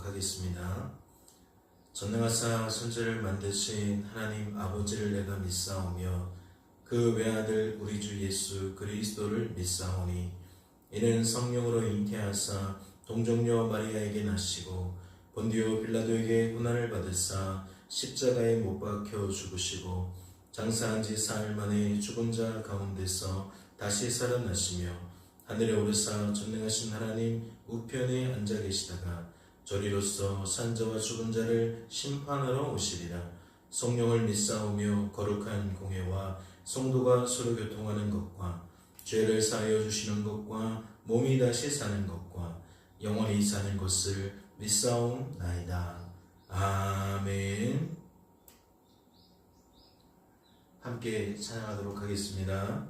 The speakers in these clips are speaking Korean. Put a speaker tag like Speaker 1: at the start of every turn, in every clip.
Speaker 1: 통독하도록 하겠습니다. 전능하사 천지를 만드신 하나님 아버지를 내가 믿사오며 그 외아들 우리 주 예수 그리스도를 믿사오니 이는 성령으로 잉태하사 동정녀 마리아에게 나시고 본디오 빌라도에게 고난을 받으사 십자가에 못 박혀 죽으시고 장사한 지 사흘 만에 죽은 자 가운데서 다시 살아나시며 하늘에 오르사 전능하신 하나님 우편에 앉아 계시다가 저리로서 산자와 죽은 자를 심판하러 오시리라. 성령을 믿사오며 거룩한 공회와 성도가 서로 교통하는 것과 죄를 사하여 주시는 것과 몸이 다시 사는 것과 영원히 사는 것을 믿사옵나이다. 아멘. 함께 찬양하도록 하겠습니다.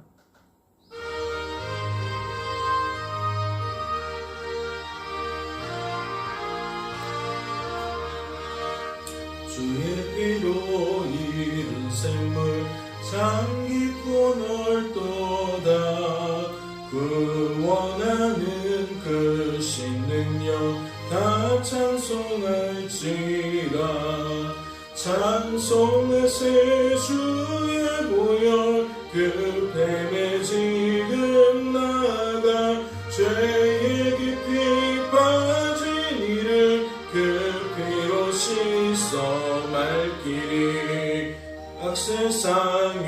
Speaker 1: 주의 피로 이룬 샘물 참 깊고 넓도다. 그 원하는 그 신능력 다 찬송할지라. 찬송하세 주의 보혈 그 뱀에 지금 나가 죄에 깊이 빠진 이를 그 피로 씻어 맑기리. 악세상이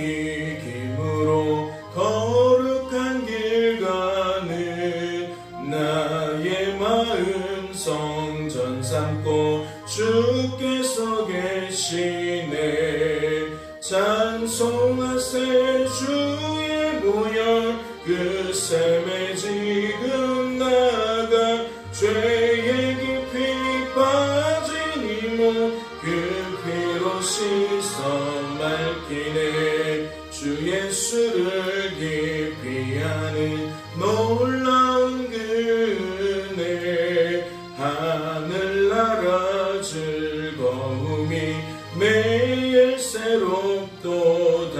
Speaker 1: 김으로 거룩한 길 가는 나의 마음 성전 삼고 주께서 계시네. 찬송하세 주의 보혈 그 샘에 지금 나가 죄에 깊이 빠진 이몸 그 피로 씻어 맑기네. 주 예수를 깊이 아는 놀라운 그네. 하늘나라 즐거움이 매일 새롭도다.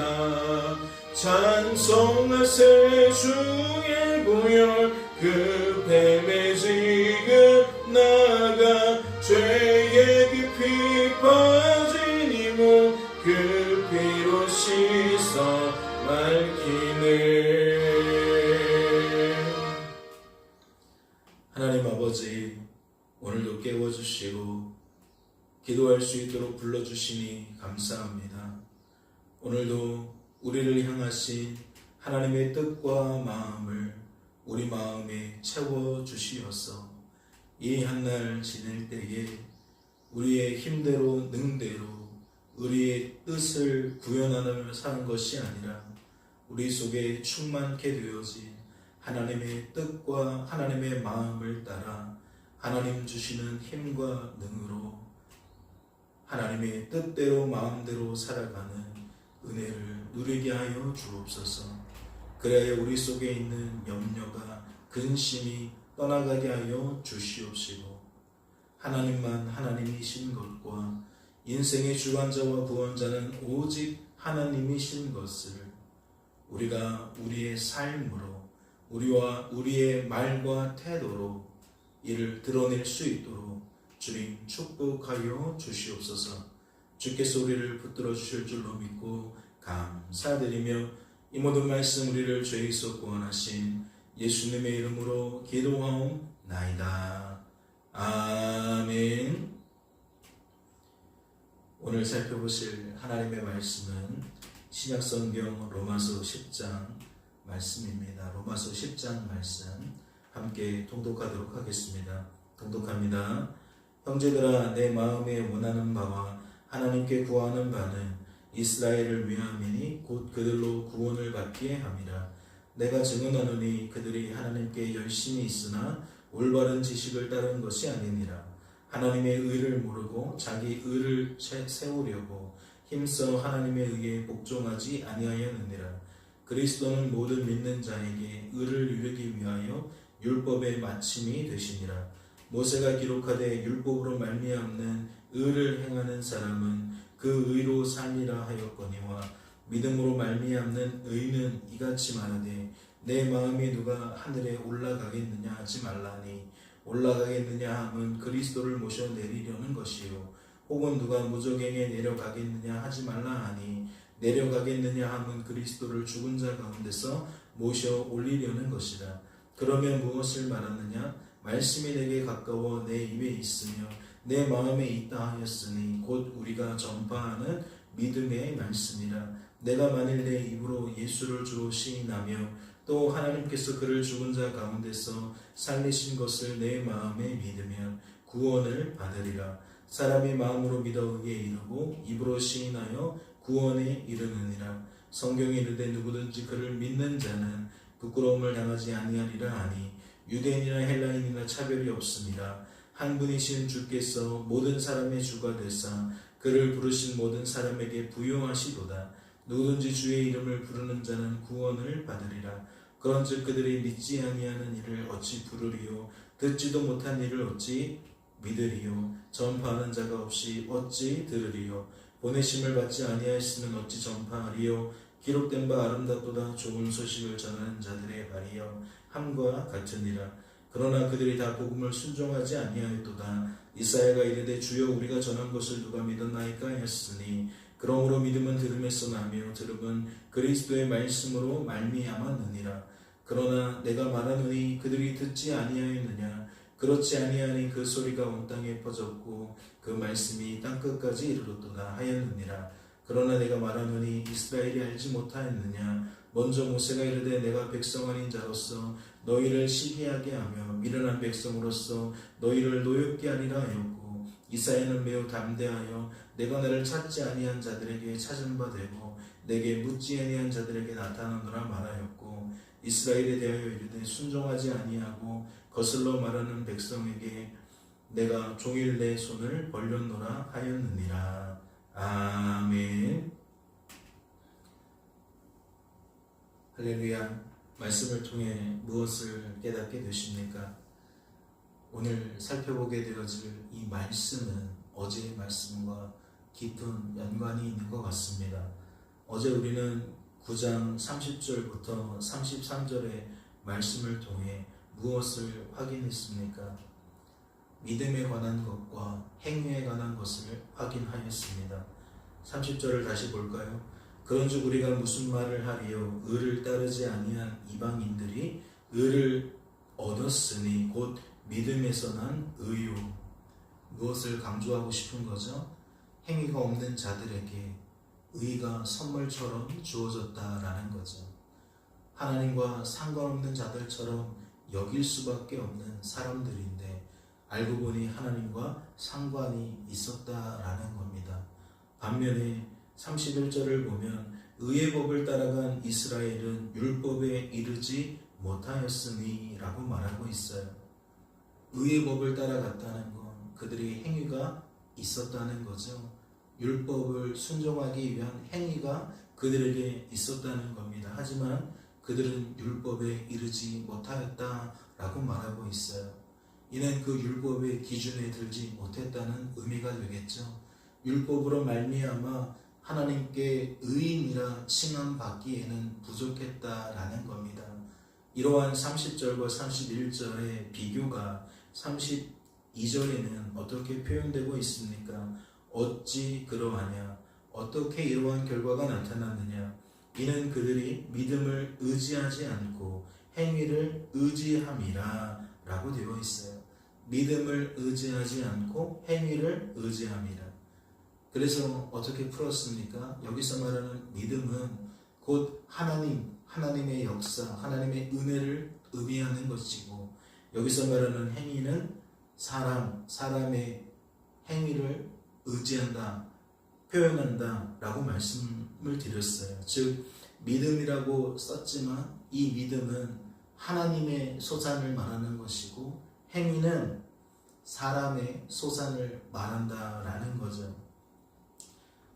Speaker 1: 찬송하세 주의 보혈 그 뱀에 지금 나가 죄에 깊이 빠진 이몸 그 피로 씻어 맑기네. 하나님 아버지, 오늘도 깨워주시고 기도할 수 있도록 불러주시니 감사합니다. 오늘도 우리를 향하신 하나님의 뜻과 마음을 우리 마음에 채워주시어서 이 한날 지낼 때에 우리의 힘대로 능대로 우리의 뜻을 구현하며 사는 것이 아니라 우리 속에 충만케 되어진 하나님의 뜻과 하나님의 마음을 따라 하나님 주시는 힘과 능으로 하나님의 뜻대로 마음대로 살아가는 은혜를 누리게 하여 주옵소서. 그래야 우리 속에 있는 염려가 근심이 떠나가게 하여 주시옵시고 하나님만 하나님이신 것과 인생의 주관자와 구원자는 오직 하나님이신 것을 우리가 우리의 삶으로 우리와 우리의 말과 태도로 이를 드러낼 수 있도록 주님 축복하여 주시옵소서. 주께서 우리를 붙들어 주실 줄로 믿고 감사드리며 이 모든 말씀 우리를 죄에서 구원하신 예수님의 이름으로 기도하옵나이다. 아멘. 오늘 살펴보실 하나님의 말씀은 신약성경 로마서 10장 말씀입니다. 로마서 10장 말씀 함께 통독하도록 하겠습니다. 통독합니다. 형제들아, 내 마음에 원하는 바와 하나님께 구하는 바는 이스라엘을 위함이니 곧 그들로 구원을 받게 함이라. 내가 증언하노니 그들이 하나님께 열심히 있으나 올바른 지식을 따른 것이 아니니라. 하나님의 의를 모르고 자기 의를 세우려고 힘써 하나님의 의에 복종하지 아니하였느니라. 그리스도는 모든 믿는 자에게 의를 이루기 위하여 율법의 마침이 되시니라. 모세가 기록하되 율법으로 말미암는 의를 행하는 사람은 그 의로 살리라 하였거니와 믿음으로 말미암는 의는 이같이 말하되 내 마음이 누가 하늘에 올라가겠느냐 하지 말라니 올라가겠느냐 함은 그리스도를 모셔 내리려는 것이요 혹은 누가 무적행에 내려가겠느냐 하지 말라 하니 내려가겠느냐 함은 그리스도를 죽은 자 가운데서 모셔 올리려는 것이라. 그러면 무엇을 말하느냐? 말씀이 내게 가까워 내 입에 있으며 내 마음에 있다 하였으니 곧 우리가 전파하는 믿음의 말씀이라. 내가 만일 내 입으로 예수를 주로 시인하며 또 하나님께서 그를 죽은 자 가운데서 살리신 것을 내 마음에 믿으면 구원을 받으리라. 사람이 마음으로 믿어 의에 이르고 입으로 시인하여 구원에 이르느니라. 성경에 이르되 누구든지 그를 믿는 자는 부끄러움을 당하지 아니하리라 하니 유대인이나 헬라인이나 차별이 없습니다. 한 분이신 주께서 모든 사람의 주가 되사 그를 부르신 모든 사람에게 부요하시도다. 누구든지 주의 이름을 부르는 자는 구원을 받으리라. 그런즉 그들이 믿지 아니하는 일을 어찌 부르리요 듣지도 못한 일을 어찌 믿으리요 전파하는 자가 없이 어찌 들으리요 보내심을 받지 아니하였으면 어찌 전파하리요 기록된 바 아름답도다 좋은 소식을 전하는 자들의 발이여 함과 같으니라. 그러나 그들이 다 복음을 순종하지 아니하였도다. 이사야가 이르되 주여 우리가 전한 것을 누가 믿었나이까 했으니 그러므로 믿음은 들음에서 나며 들음은 그리스도의 말씀으로 말미암았느니라. 그러나 내가 말하노니 그들이 듣지 아니하였느냐? 그렇지 아니하니 그 소리가 온 땅에 퍼졌고 그 말씀이 땅끝까지 이르렀도다 하였느니라. 그러나 내가 말하노니 이스라엘이 알지 못하였느냐? 먼저 모세가 이르되 내가 백성 아닌 자로서 너희를 시기하게 하며 미련한 백성으로서 너희를 노엽게 하리라 하였고 이사야는 매우 담대하여 내가 나를 찾지 아니한 자들에게 찾은 바 되고 내게 묻지 아니한 자들에게 나타나노라 말하였고 이스라엘에 대하여 이르되 순종하지 아니하고 거슬러 말하는 백성에게 내가 종일 내 손을 벌렸노라 하였느니라. 아멘. 할렐루야. 말씀을 통해 무엇을 깨닫게 되십니까? 오늘 살펴보게 되어질 이 말씀은 어제의 말씀과 깊은 연관이 있는 것 같습니다. 어제 우리는 9장 30절부터 33절의 말씀을 통해 무엇을 확인했습니까? 믿음에 관한 것과 행위에 관한 것을 확인하였습니다. 30절을 다시 볼까요? 그런즉 우리가 무슨 말을 하리요? 의를 따르지 아니한 이방인들이 의를 얻었으니 곧 믿음에서 난 의요. 무엇을 강조하고 싶은 거죠? 행위가 없는 자들에게 의가 선물처럼 주어졌다라는 거죠. 하나님과 상관없는 자들처럼 여길 수밖에 없는 사람들인데 알고 보니 하나님과 상관이 있었다라는 겁니다. 반면에 31절을 보면 의의 법을 따라간 이스라엘은 율법에 이르지 못하였으니 라고 말하고 있어요. 의의 법을 따라갔다는 건 그들이 행위가 있었다는 거죠. 율법을 순종하기 위한 행위가 그들에게 있었다는 겁니다. 하지만 그들은 율법에 이르지 못하였다라고 말하고 있어요. 이는 그 율법의 기준에 들지 못했다는 의미가 되겠죠. 율법으로 말미암아 하나님께 의인이라 칭함받기에는 부족했다라는 겁니다. 이러한 30절과 31절의 비교가 32절에는 어떻게 표현되고 있습니까? 어찌 그러하냐? 어떻게 이러한 결과가 나타났느냐? 이는 그들이 믿음을 의지하지 않고 행위를 의지함이라 라고 되어 있어요. 믿음을 의지하지 않고 행위를 의지함이라. 그래서 어떻게 풀었습니까? 여기서 말하는 믿음은 곧 하나님의 역사, 하나님의 은혜를 의미하는 것이고 여기서 말하는 행위는 사람의 행위를 의지한다, 표현한다 라고 말씀을 드렸어요. 즉 믿음이라고 썼지만 이 믿음은 하나님의 소산을 말하는 것이고 행위는 사람의 소산을 말한다라는 거죠.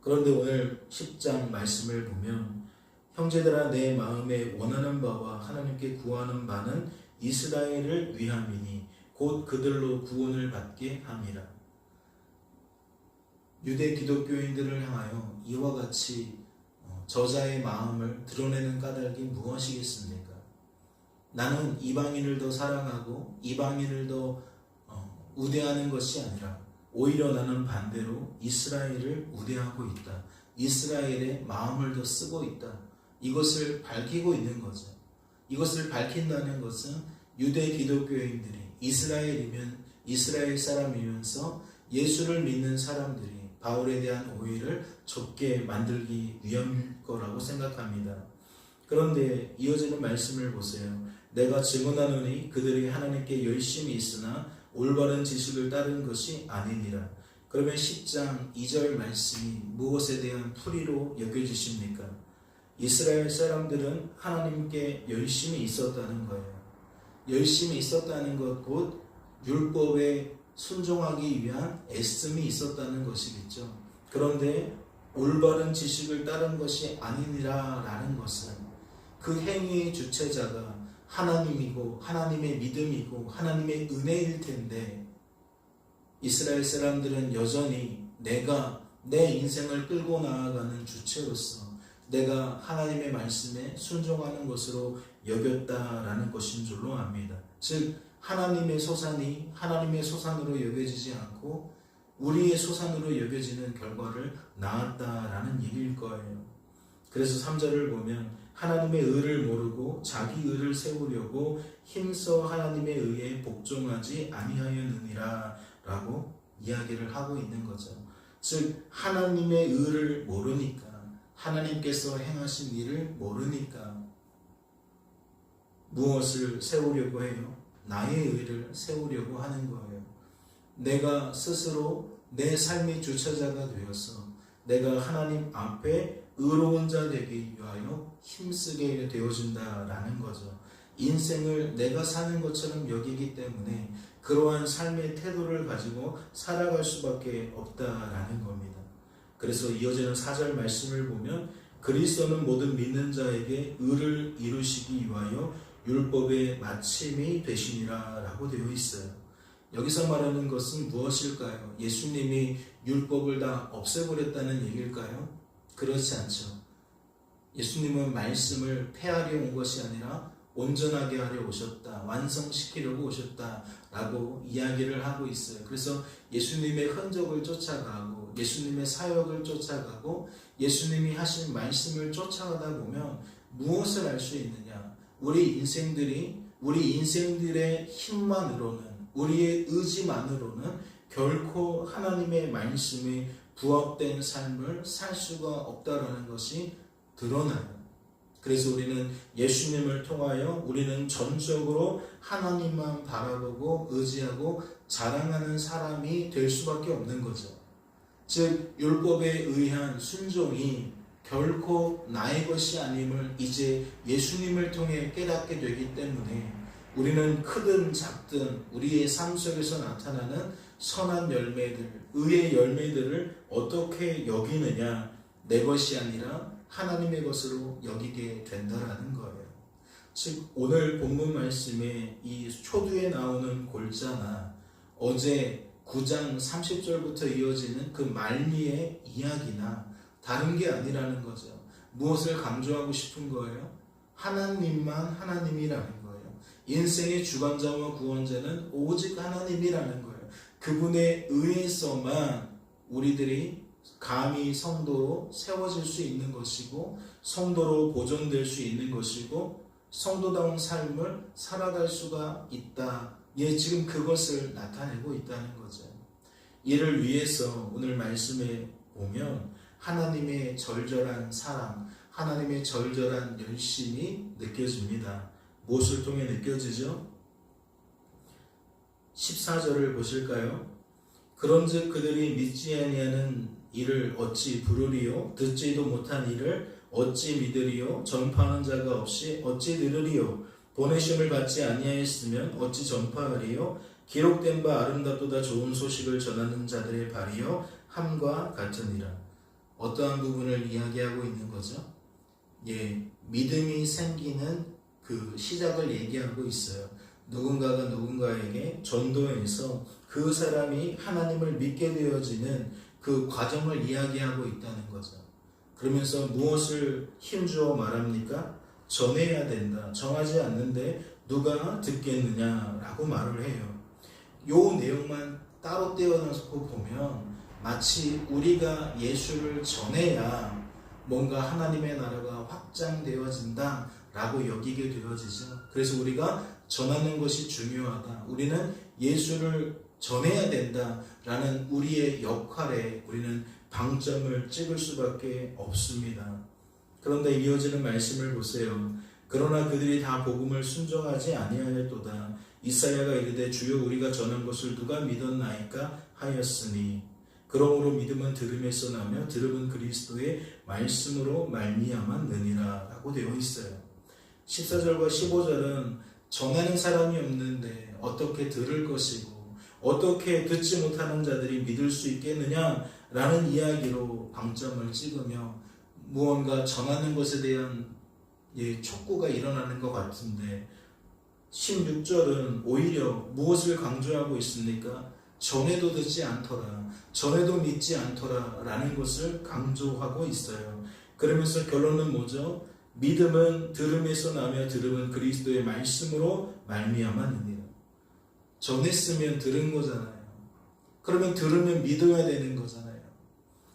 Speaker 1: 그런데 오늘 10장 말씀을 보면 형제들아 내 마음에 원하는 바와 하나님께 구하는 바는 이스라엘을 위함이니 곧 그들로 구원을 받게 함이라. 유대 기독교인들을 향하여 이와 같이 저자의 마음을 드러내는 까닭이 무엇이겠습니까? 나는 이방인을 더 사랑하고 이방인을 더 우대하는 것이 아니라 오히려 나는 반대로 이스라엘을 우대하고 있다. 이스라엘의 마음을 더 쓰고 있다. 이것을 밝히고 있는 거죠. 이것을 밝힌다는 것은 유대 기독교인들이 이스라엘 사람이면서 예수를 믿는 사람들이 바울에 대한 오해를 좁게 만들기 위함일 거라고 생각합니다. 그런데 이어지는 말씀을 보세요. 내가 증언하노니 그들이 하나님께 열심히 있으나 올바른 지식을 따른 것이 아니니라. 그러면 10장 2절 말씀이 무엇에 대한 풀이로 여겨지십니까? 이스라엘 사람들은 하나님께 열심히 있었다는 거예요. 열심히 있었다는 것 곧 율법에 순종하기 위한 애씀이 있었다는 것이겠죠. 그런데 올바른 지식을 따른 것이 아니니라 라는 것은 그 행위의 주체자가 하나님이고 하나님의 믿음이고 하나님의 은혜일 텐데 이스라엘 사람들은 여전히 내가 내 인생을 끌고 나아가는 주체로서 내가 하나님의 말씀에 순종하는 것으로 여겼다라는 것인 줄로 압니다. 즉 하나님의 소산이 하나님의 소산으로 여겨지지 않고 우리의 소산으로 여겨지는 결과를 낳았다라는 얘기일 거예요. 그래서 3절을 보면 하나님의 의를 모르고 자기 의를 세우려고 힘써 하나님의 의에 복종하지 아니하였느니라 라고 이야기를 하고 있는 거죠. 즉 하나님의 의를 모르니까 하나님께서 행하신 일을 모르니까 무엇을 세우려고 해요? 나의 의를 세우려고 하는 거예요. 내가 스스로 내 삶의 주체자가 되어서 내가 하나님 앞에 의로운 자 되기 위하여 힘쓰게 되어진다라는 거죠. 인생을 내가 사는 것처럼 여기기 때문에 그러한 삶의 태도를 가지고 살아갈 수밖에 없다라는 겁니다. 그래서 이어지는 4절 말씀을 보면 그리스도는 모든 믿는 자에게 의를 이루시기 위하여 율법의 마침이 되시니라 라고 되어 있어요. 여기서 말하는 것은 무엇일까요? 예수님이 율법을 다 없애버렸다는 얘기일까요? 그렇지 않죠. 예수님은 말씀을 폐하려 온 것이 아니라 온전하게 하려 오셨다, 완성시키려고 오셨다 라고 이야기를 하고 있어요. 그래서 예수님의 흔적을 쫓아가고 예수님의 사역을 쫓아가고 예수님이 하신 말씀을 쫓아가다 보면 무엇을 알 수 있느냐? 우리 인생들의 힘만으로는 우리의 의지만으로는 결코 하나님의 말씀에 부합된 삶을 살 수가 없다라는 것이 드러나요. 그래서 우리는 예수님을 통하여 우리는 전적으로 하나님만 바라보고 의지하고 자랑하는 사람이 될 수밖에 없는 거죠. 즉 율법에 의한 순종이 결코 나의 것이 아님을 이제 예수님을 통해 깨닫게 되기 때문에 우리는 크든 작든 우리의 삶 속에서 나타나는 선한 열매들, 의의 열매들을 어떻게 여기느냐, 내 것이 아니라 하나님의 것으로 여기게 된다라는 거예요. 즉 오늘 본문 말씀에 이 초두에 나오는 골자나 어제 9장 30절부터 이어지는 그 말미의 이야기나 다른 게 아니라는 거죠. 무엇을 강조하고 싶은 거예요? 하나님만 하나님이라는 거예요. 인생의 주관자와 구원자는 오직 하나님이라는 거예요. 그분에 의해서만 우리들이 감히 성도로 세워질 수 있는 것이고 성도로 보존될 수 있는 것이고 성도다운 삶을 살아갈 수가 있다. 예, 지금 그것을 나타내고 있다는 거죠. 이를 위해서 오늘 말씀에 보면 하나님의 절절한 사랑, 하나님의 절절한 열심이 느껴집니다. 무엇을 통해 느껴지죠? 14절을 보실까요? 그런즉 그들이 믿지 아니하는 이를 어찌 부르리요? 듣지도 못한 이를 어찌 믿으리요? 전파하는 자가 없이 어찌 들으리요? 보내심을 받지 아니하였으면 어찌 전파하리요? 기록된 바 아름답도다 좋은 소식을 전하는 자들의 발이요 함과 같으니라. 어떠한 부분을 이야기하고 있는 거죠? 예, 믿음이 생기는 그 시작을 얘기하고 있어요. 누군가가 누군가에게 전도해서 그 사람이 하나님을 믿게 되어지는 그 과정을 이야기하고 있다는 거죠. 그러면서 무엇을 힘주어 말합니까? 전해야 된다. 정하지 않는데 누가 듣겠느냐라고 말을 해요. 요 내용만 따로 떼어놓고 보면 마치 우리가 예수를 전해야 뭔가 하나님의 나라가 확장되어진다 라고 여기게 되어지죠. 그래서 우리가 전하는 것이 중요하다. 우리는 예수를 전해야 된다 라는 우리의 역할에 우리는 방점을 찍을 수밖에 없습니다. 그런데 이어지는 말씀을 보세요. 그러나 그들이 다 복음을 순종하지 아니하였도다. 이사야가 이르되 주여 우리가 전한 것을 누가 믿었나이까 하였으니 그러므로 믿음은 들음에서 나며 들음은 그리스도의 말씀으로 말미암았느니라 라고 되어 있어요. 14절과 15절은 전하는 사람이 없는데 어떻게 들을 것이고 어떻게 듣지 못하는 자들이 믿을 수 있겠느냐 라는 이야기로 방점을 찍으며 무언가 전하는 것에 대한 촉구가 일어나는 것 같은데 16절은 오히려 무엇을 강조하고 있습니까? 전에도 듣지 않더라, 전에도 믿지 않더라 라는 것을 강조하고 있어요. 그러면서 결론은 뭐죠? 믿음은 들음에서 나며 들음은 그리스도의 말씀으로 말미암았느니라. 전했으면 들은 거잖아요. 그러면 들으면 믿어야 되는 거잖아요.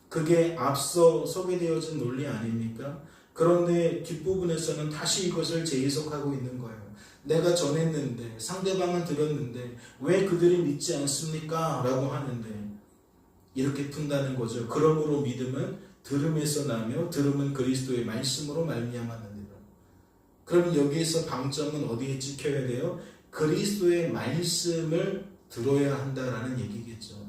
Speaker 1: 그게 앞서 소개되어진 논리 아닙니까? 그런데 뒷부분에서는 다시 이것을 재해석하고 있는 거예요. 내가 전했는데 상대방은 들었는데 왜 그들이 믿지 않습니까? 라고 하는데 이렇게 푼다는 거죠. 그러므로 믿음은 들음에서 나며 들음은 그리스도의 말씀으로 말미암았느니라. 그럼 여기에서 방점은 어디에 찍혀야 돼요? 그리스도의 말씀을 들어야 한다라는 얘기겠죠.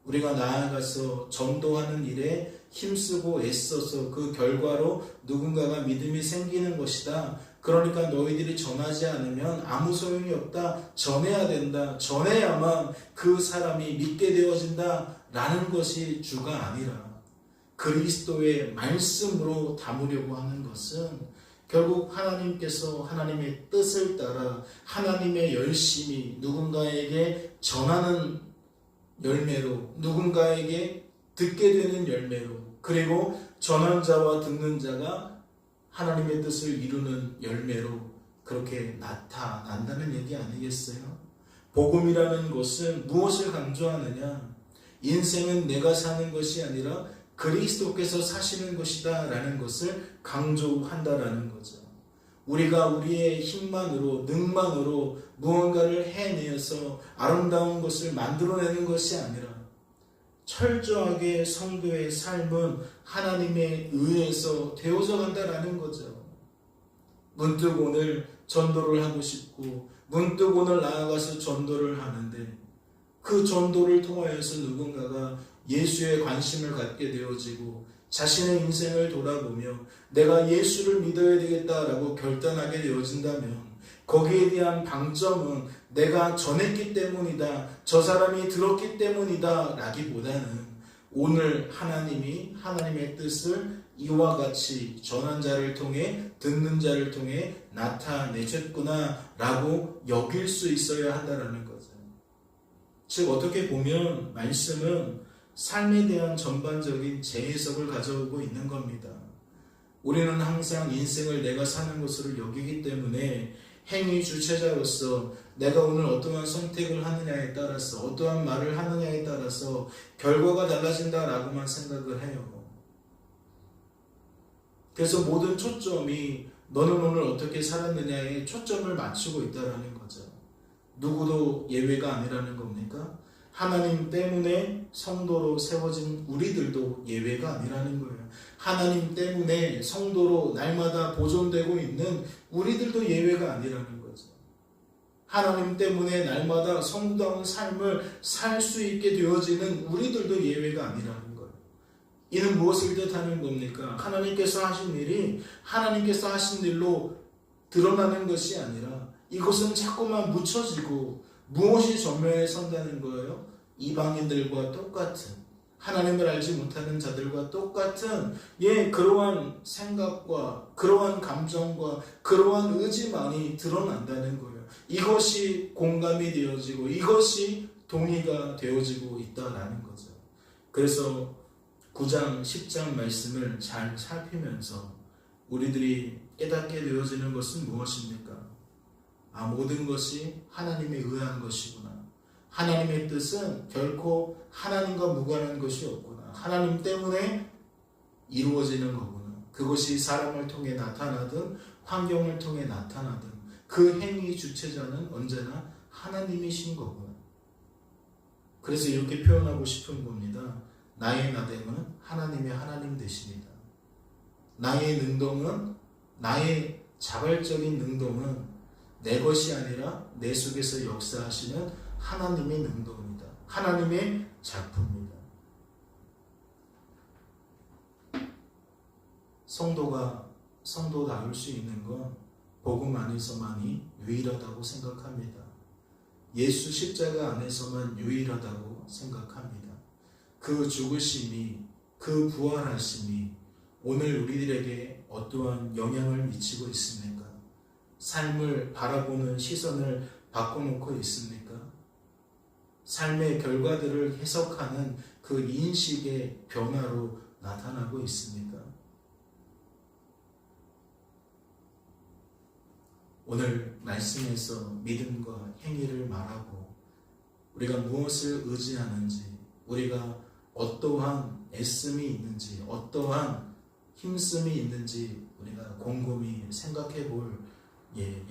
Speaker 1: 우리가 나아가서 전도하는 일에 힘쓰고 애써서 그 결과로 누군가가 믿음이 생기는 것이다. 그러니까 너희들이 전하지 않으면 아무 소용이 없다. 전해야 된다. 전해야만 그 사람이 믿게 되어진다. 라는 것이 주가 아니라 그리스도의 말씀으로 담으려고 하는 것은 결국 하나님께서 하나님의 뜻을 따라 하나님의 열심히 누군가에게 전하는 열매로, 누군가에게 듣게 되는 열매로, 그리고 전한 자와 듣는 자가 하나님의 뜻을 이루는 열매로 그렇게 나타난다는 얘기 아니겠어요? 복음이라는 것은 무엇을 강조하느냐? 인생은 내가 사는 것이 아니라 그리스도께서 사시는 것이다 라는 것을 강조한다라는 거죠. 우리가 우리의 힘만으로, 능만으로 무언가를 해내어서 아름다운 것을 만들어내는 것이 아니라 철저하게 성도의 삶은 하나님에 의해서 되어져 간다라는 거죠. 문득 오늘 전도를 하고 싶고 문득 오늘 나아가서 전도를 하는데 그 전도를 통하여서 누군가가 예수에 관심을 갖게 되어지고 자신의 인생을 돌아보며 내가 예수를 믿어야 되겠다라고 결단하게 되어진다면 거기에 대한 방점은 내가 전했기 때문이다, 저 사람이 들었기 때문이다 라기보다는 오늘 하나님이 하나님의 뜻을 이와 같이 전한 자를 통해 듣는 자를 통해 나타내셨구나 라고 여길 수 있어야 한다는 거죠. 즉 어떻게 보면 말씀은 삶에 대한 전반적인 재해석을 가져오고 있는 겁니다. 우리는 항상 인생을 내가 사는 것으로 여기기 때문에 행위 주체자로서 내가 오늘 어떠한 선택을 하느냐에 따라서 어떠한 말을 하느냐에 따라서 결과가 달라진다라고만 생각을 해요. 그래서 모든 초점이 너는 오늘 어떻게 살았느냐에 초점을 맞추고 있다는 거죠. 누구도 예외가 아니라는 겁니까? 하나님 때문에 성도로 세워진 우리들도 예외가 아니라는 거예요. 하나님 때문에 성도로 날마다 보존되고 있는 우리들도 예외가 아니라는 거죠. 하나님 때문에 날마다 성도다운 삶을 살 수 있게 되어지는 우리들도 예외가 아니라는 거예요. 이는 무엇을 뜻하는 겁니까? 하나님께서 하신 일이 하나님께서 하신 일로 드러나는 것이 아니라 이것은 자꾸만 묻혀지고 무엇이 전면에 선다는 거예요? 이방인들과 똑같은, 하나님을 알지 못하는 자들과 똑같은 그러한 생각과 그러한 감정과 그러한 의지만이 드러난다는 거예요. 이것이 공감이 되어지고 이것이 동의가 되어지고 있다라는 거죠. 그래서 9장 10장 말씀을 잘 살피면서 우리들이 깨닫게 되어지는 것은 무엇입니까? 모든 것이 하나님에 의한 것이구나. 하나님의 뜻은 결코 하나님과 무관한 것이 없구나. 하나님 때문에 이루어지는 거구나. 그것이 사람을 통해 나타나든 환경을 통해 나타나든 그 행위 주체자는 언제나 하나님이신 거구나. 그래서 이렇게 표현하고 싶은 겁니다. 나의 나됨은 하나님의 하나님 되십니다. 나의 능동은, 나의 자발적인 능동은 내 것이 아니라 내 속에서 역사하시는 하나님의 능동입니다. 하나님의 작품입니다. 성도다울 수 있는 건 복음 안에서만이 유일하다고 생각합니다. 예수 십자가 안에서만 유일하다고 생각합니다. 그 죽으심이, 그 부활하심이 오늘 우리들에게 어떠한 영향을 미치고 있습니까? 삶을 바라보는 시선을 바꿔놓고 있습니까? 삶의 결과들을 해석하는 그 인식의 변화로 나타나고 있습니까? 오늘 말씀에서 믿음과 행위를 말하고 우리가 무엇을 의지하는지, 우리가 어떠한 애씀이 있는지, 어떠한 힘씀이 있는지 우리가 곰곰이 생각해 볼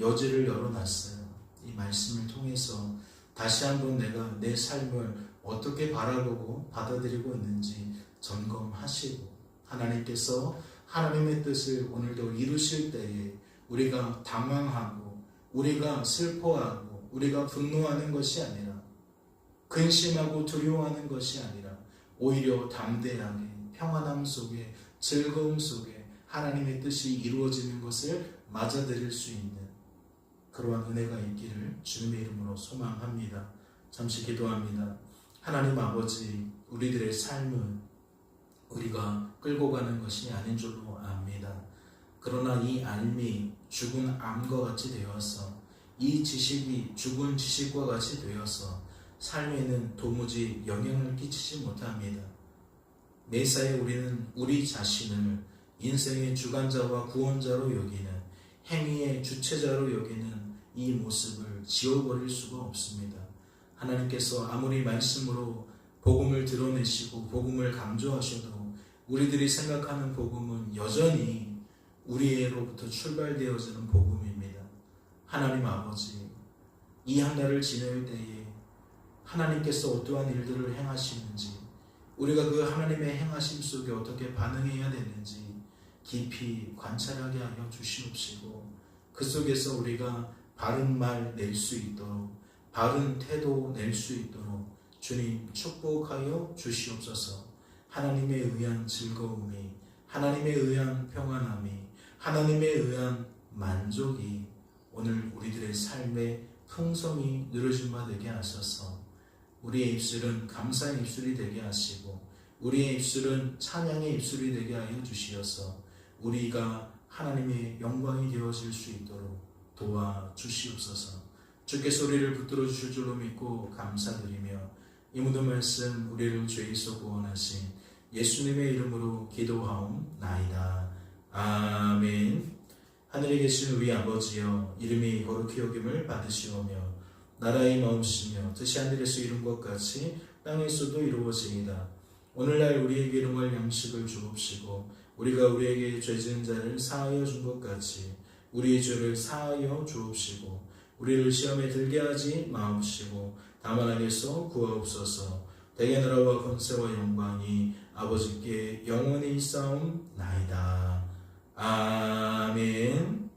Speaker 1: 여지를 열어놨어요. 이 말씀을 통해서 다시 한번 내가 내 삶을 어떻게 바라보고 받아들이고 있는지 점검하시고, 하나님께서 하나님의 뜻을 오늘도 이루실 때에 우리가 당황하고 우리가 슬퍼하고 우리가 분노하는 것이 아니라, 근심하고 두려워하는 것이 아니라 오히려 담대하게 평안함 속에, 즐거움 속에 하나님의 뜻이 이루어지는 것을 맞아들일 수 있는 그러한 은혜가 있기를 주님의 이름으로 소망합니다. 잠시 기도합니다. 하나님 아버지, 우리들의 삶은 우리가 끌고 가는 것이 아닌 줄로 압니다. 그러나 이 알미 죽은 암과 같이 되어서, 이 지식이 죽은 지식과 같이 되어서 삶에는 도무지 영향을 끼치지 못합니다. 매사에 우리는 우리 자신을 인생의 주관자와 구원자로 여기는, 행위의 주체자로 여기는 이 모습을 지워버릴 수가 없습니다. 하나님께서 아무리 말씀으로 복음을 드러내시고 복음을 강조하셔도 우리들이 생각하는 복음은 여전히 우리로부터 출발되어지는 복음입니다. 하나님 아버지, 이 한 달을 지낼 때에 하나님께서 어떠한 일들을 행하시는지, 우리가 그 하나님의 행하심 속에 어떻게 반응해야 되는지 깊이 관찰하게 하여 주시옵시고, 그 속에서 우리가 바른 말 낼 수 있도록, 바른 태도 낼 수 있도록 주님 축복하여 주시옵소서. 하나님에 의한 즐거움이, 하나님에 의한 평안함이, 하나님에 의한 만족이 오늘 우리들의 삶의 풍성이 누려진 바 되게 하셔서 우리의 입술은 감사의 입술이 되게 하시고 우리의 입술은 찬양의 입술이 되게 하여 주시어서 우리가 하나님의 영광이 되어질 수 있도록 도와주시옵소서. 주께서 우리를 붙들어 주실 줄로 믿고 감사드리며 이 모든 말씀 우리를 죄에서 구원하신 예수님의 이름으로 기도하옵나이다. 아멘. 하늘에 계신 우리 아버지여, 이름이 거룩히 여김을 받으시오며 나라의 마음이시며 뜻이 하늘에서 이룬 것 같이 땅에서도 이루어지이다. 오늘날 우리에게 일용할 양식을 주옵시고 우리가 우리에게 죄 지은 자를 사하여 준 것 같이 우리의 죄를 사하여 주옵시고 우리를 시험에 들게 하지 마옵시고 다만 악에서 구하옵소서. 대개 나라와 권세와 영광이 아버지께 영원히 있사옵나이다. 아멘.